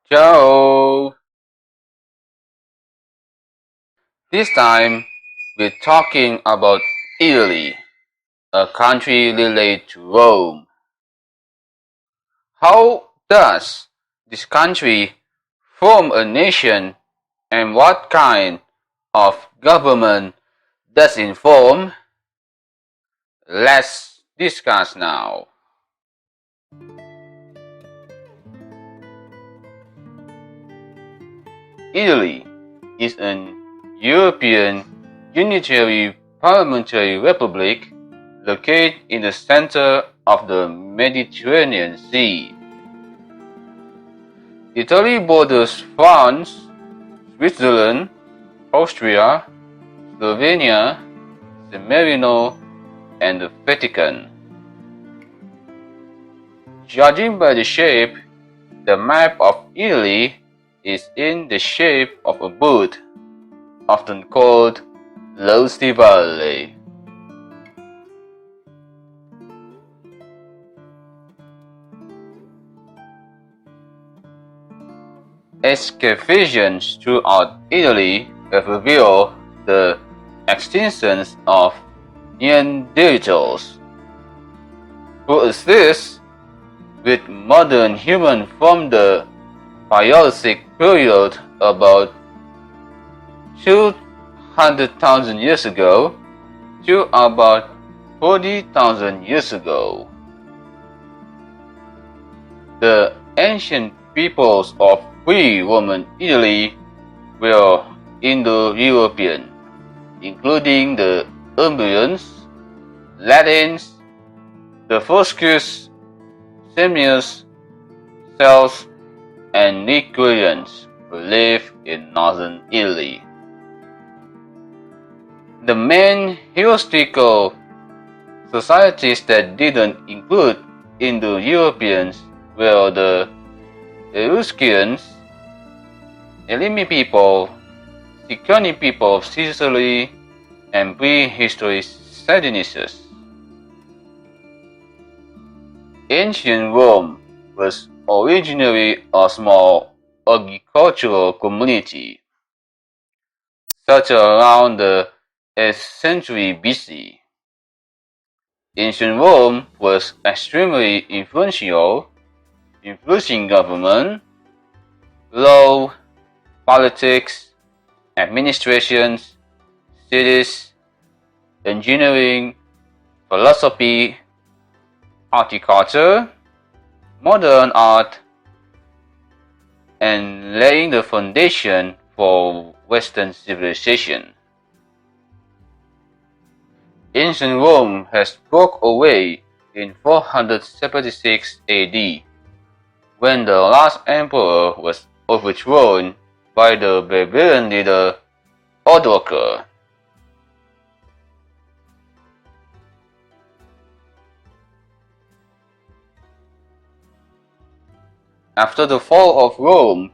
Ciao! This time we're talking about Italy, a country related to Rome. How does this country form a nation and what kind of government does it form? Let's discuss now. Italy is an European unitary parliamentary republic located in the center of the Mediterranean Sea. Italy borders France, Switzerland, Austria, Slovenia, San Marino, and the Vatican. Judging by the shape, the map of Italy is in the shape of a boot, often called lo stivale. Excavations throughout Italy have revealed the extinctions of Neanderthals, who exist with modern humans from the Paleolithic period about 200,000 years ago to about 40,000 years ago. The ancient peoples of pre-Roman Italy were Indo-European, including the Umbrians, Latins, the Etruscs, Samians, Celts, and Ligurians who lived in northern Italy. The main historical societies that didn't include Indo-Europeans were the Etruscans, Elimi people, Sicilian people of Sicily, and prehistory Sardinians. Ancient Rome was originally a small agricultural community, settled around the 8th century BC. Ancient Rome was extremely influential, influencing government, law, politics, administrations, cities, engineering, philosophy, horticulture, modern art, and laying the foundation for Western civilization. Ancient Rome has broke away in 476 AD, when the last emperor was overthrown by the barbarian leader Odoacer. After the fall of Rome,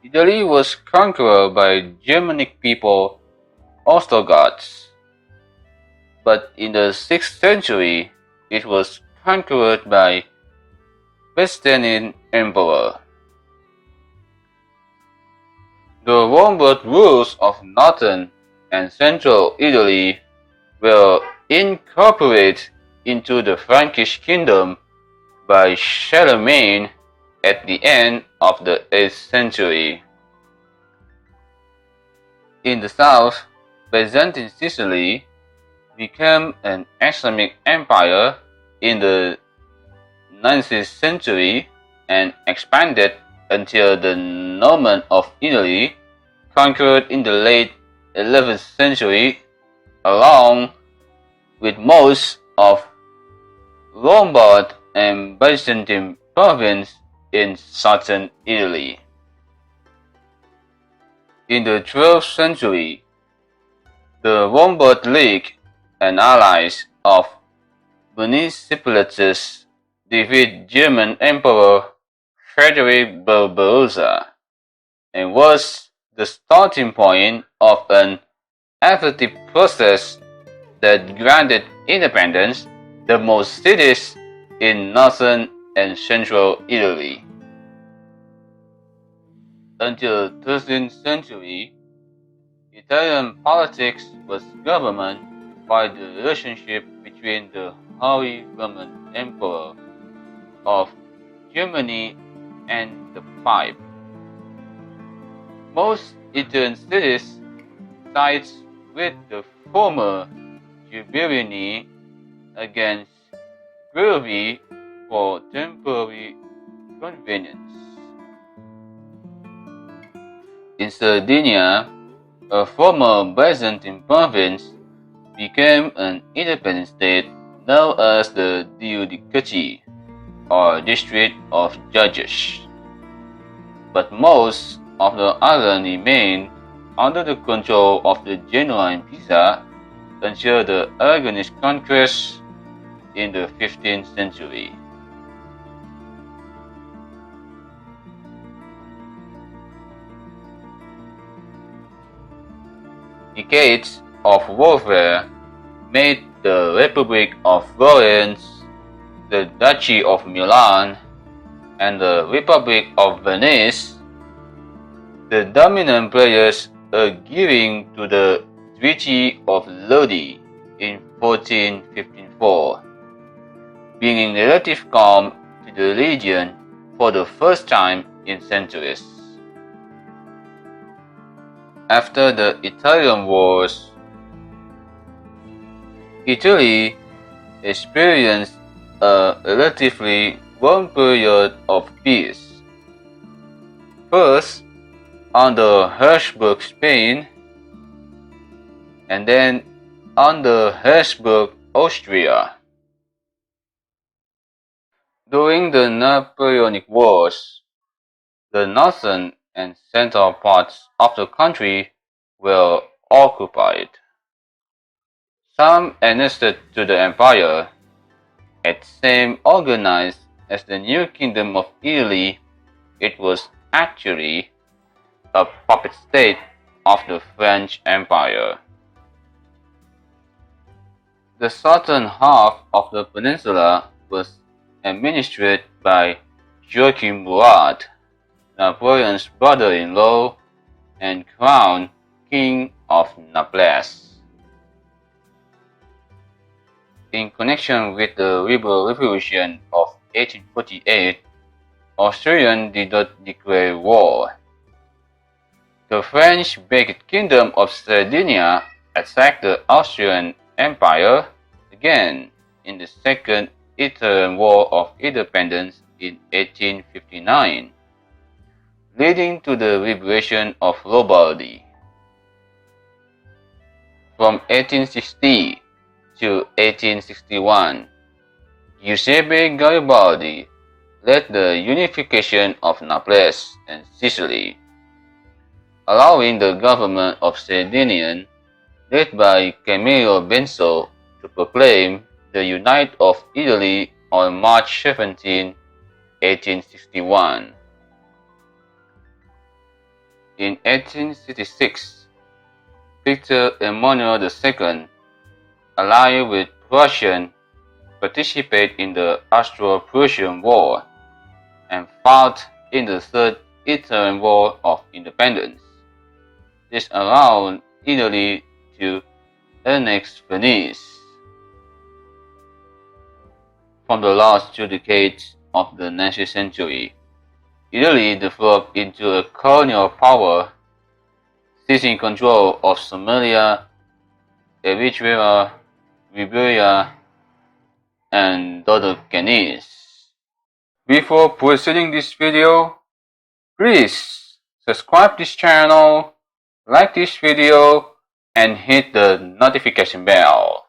Italy was conquered by Germanic people Ostrogoths, but in the 6th century it was conquered by Byzantine Emperor. The Lombard rulers of northern and central Italy were incorporated into the Frankish kingdom by Charlemagne at the end of the 8th century. In the south, Byzantine Sicily became an Islamic empire in the 9th century and expanded until the Normans of Italy conquered in the late 11th century, along with most of Lombard and Byzantine province in southern Italy. In the 12th century, the Lombard League and allies of municipalities defeated German Emperor Frederick Barbarossa, and was the starting point of an effective process that granted independence to most cities in northern and central Italy. Until 13th century, Italian politics was governed by the relationship between the Holy Roman Emperor of Germany and the Pope. Most Italian cities sides with the former Ghiberti against Guelph for temporary convenience. In Sardinia, a former Byzantine province became an independent state known as the Giudici, or District of Judges. But most of the island remained under the control of the Genoan Pisa until the Aragonese conquest in the 15th century. Decades of warfare made the Republic of Florence, the Duchy of Milan, and the Republic of Venice the dominant players, agreeing to the Treaty of Lodi in 1454, bringing relative calm to the region for the first time in centuries. After the Italian Wars, Italy experienced a relatively long period of peace. First, under Habsburg Spain, and then under Habsburg Austria. During the Napoleonic Wars, the northern and central parts of the country were occupied. Some annexed to the empire, at same organized as the new Kingdom of Italy, it was actually a puppet state of the French Empire. The southern half of the peninsula was administered by Joachim Murat, Napoleon's brother-in-law and crowned King of Naples. In connection with the Liberal Revolution of 1848, Austria did not declare war. The French-backed Kingdom of Sardinia attacked the Austrian Empire again in the Second Italian War of Independence in 1859, leading to the liberation of Lombardy. From 1860 to 1861, Giuseppe Gaibaldi led the unification of Naples and Sicily, allowing the government of Sardinia, led by Camillo Benso, to proclaim the Unite of Italy on March 17, 1861. In 1866, Victor Emmanuel II, allied with Prussia, participated in the Austro-Prussian War and fought in the Third Italian War of Independence. This allowed Italy to annex Venice. From the last 2 decades of the 19th century, Italy developed into a colonial power, seizing control of Somalia, Eritrea, Liberia, and Dodecanese. Before proceeding this video, please subscribe this channel, like this video, and hit the notification bell.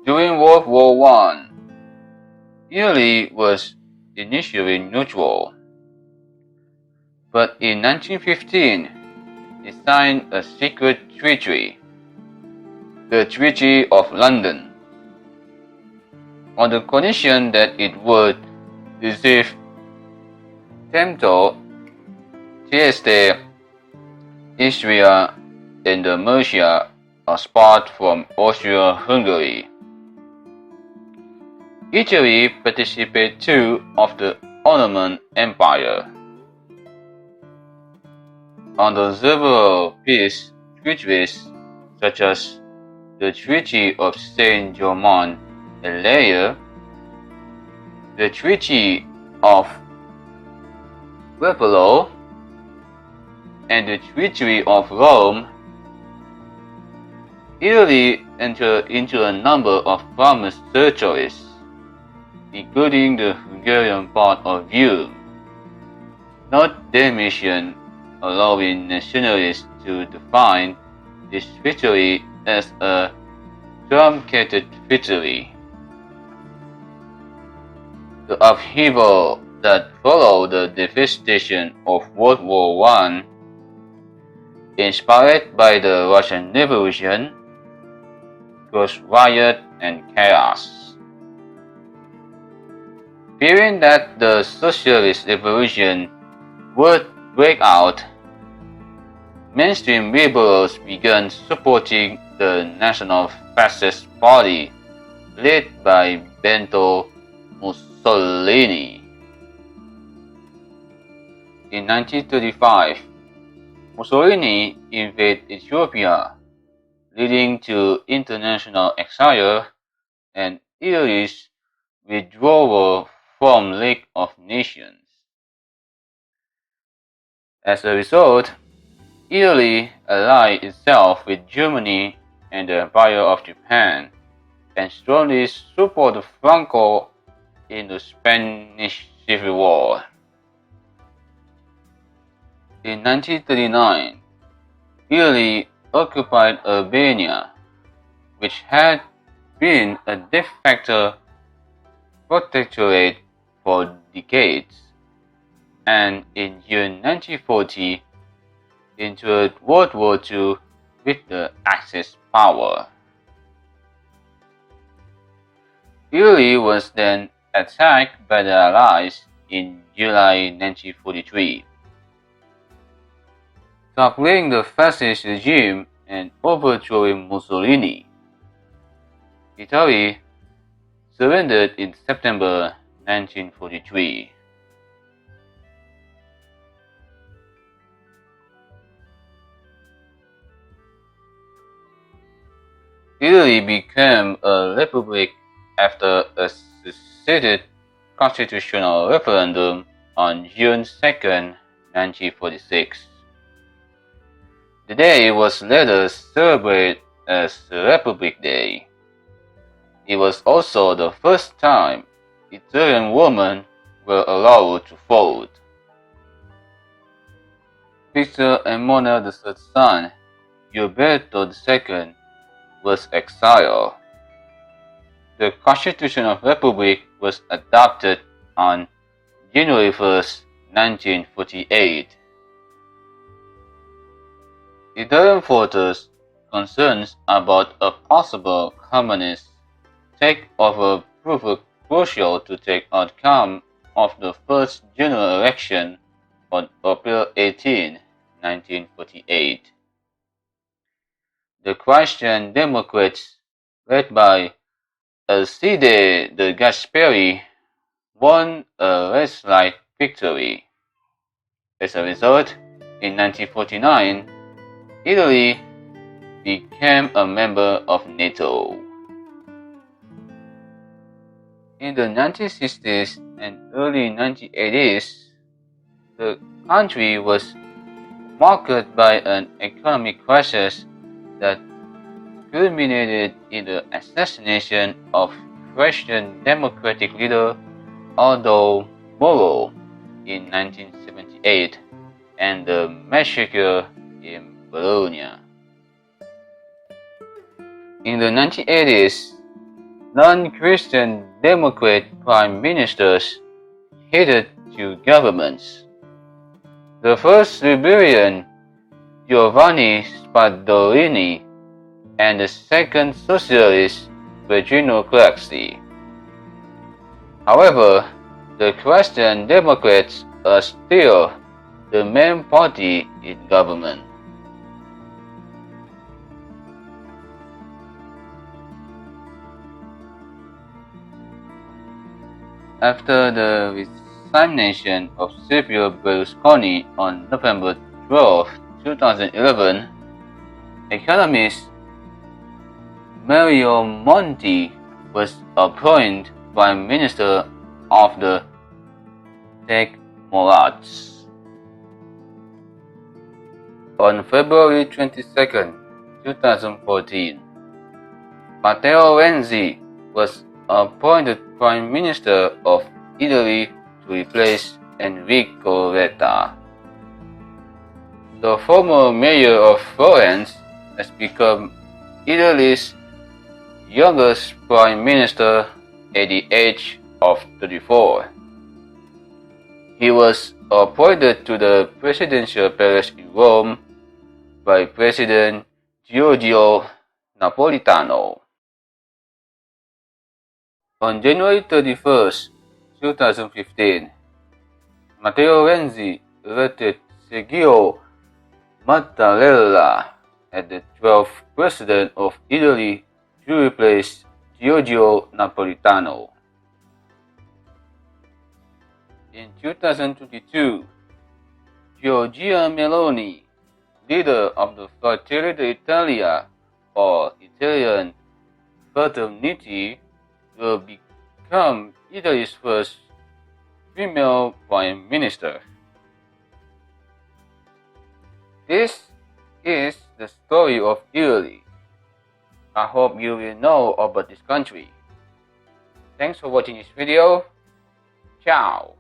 During World War I, Italy was initially neutral, but in 1915 it signed a secret treaty, the Treaty of London, on the condition that it would receive Trento, Trieste, Istria, and Mercia as part from Austria-Hungary. Italy participated too of the Ottoman Empire. Under several peace treaties, such as the Treaty of Saint-Germain-en-Laye, the Treaty of Waipiolo, and the Treaty of Rome, Italy entered into a number of promised territories, including the Hungarian part of Europe, not Dalmatian, allowing nationalists to define this victory as a truncated victory. The upheaval that followed the devastation of World War I, inspired by the Russian Revolution, caused riot and chaos. Fearing that the socialist revolution would break out, mainstream liberals began supporting the National Fascist Party led by Bento Mussolini. In 1935, Mussolini invaded Ethiopia, leading to international exile and Italy's withdrawal from League of Nations. As a result, Italy allied itself with Germany and the Empire of Japan, and strongly supported Franco in the Spanish Civil War. In 1939, Italy occupied Albania, which had been a de facto protectorate for decades, and in June 1940 entered World War II with the Axis power. Italy was then attacked by the Allies in July 1943, toppling the fascist regime and overthrowing Mussolini. Italy surrendered in September 1943. Italy became a republic after a succeeded constitutional referendum on June 2, 1946. The day was later celebrated as Republic Day. It was also the first time Italian women were allowed to vote. Victor Emmanuel III's son, Gilberto II, was exiled. The Constitution of the Republic was adopted on January 1, 1948. Italian voters' concerns about a possible communist takeover proved crucial to the outcome of the first general election on April 18, 1948. The Christian Democrats, led by Alcide de Gasperi, won a landslide victory. As a result, in 1949, Italy became a member of NATO. In the 1960s and early 1980s, the country was marked by an economic crisis that culminated in the assassination of Christian Democratic leader Aldo Moro in 1978 and the massacre in Bologna. In the 1980s, non-Christian Democrat prime ministers headed two governments. The first Liberian, Giovanni Spadolini, and the second socialist, Virginio Craxi. However, the Christian Democrats are still the main party in government. After the resignation of Silvio Berlusconi on November 12, 2011, economist Mario Monti was appointed Prime Minister of the Decemvirats. On February 22, 2014, Matteo Renzi was appointed Prime Minister of Italy to replace Enrico Letta. The former mayor of Florence has become Italy's youngest Prime Minister at the age of 34. He was appointed to the presidential palace in Rome by President Giorgio Napolitano. On January 31, 2015, Matteo Renzi elected Sergio Mattarella as the 12th President of Italy to replace Giorgio Napolitano. In 2022, Giorgia Meloni, leader of the Fratelli d'Italia, or Italian Fraternity, will become Italy's first female Prime Minister. This is the story of Italy. I hope you will know about this country. Thanks for watching this video. Ciao!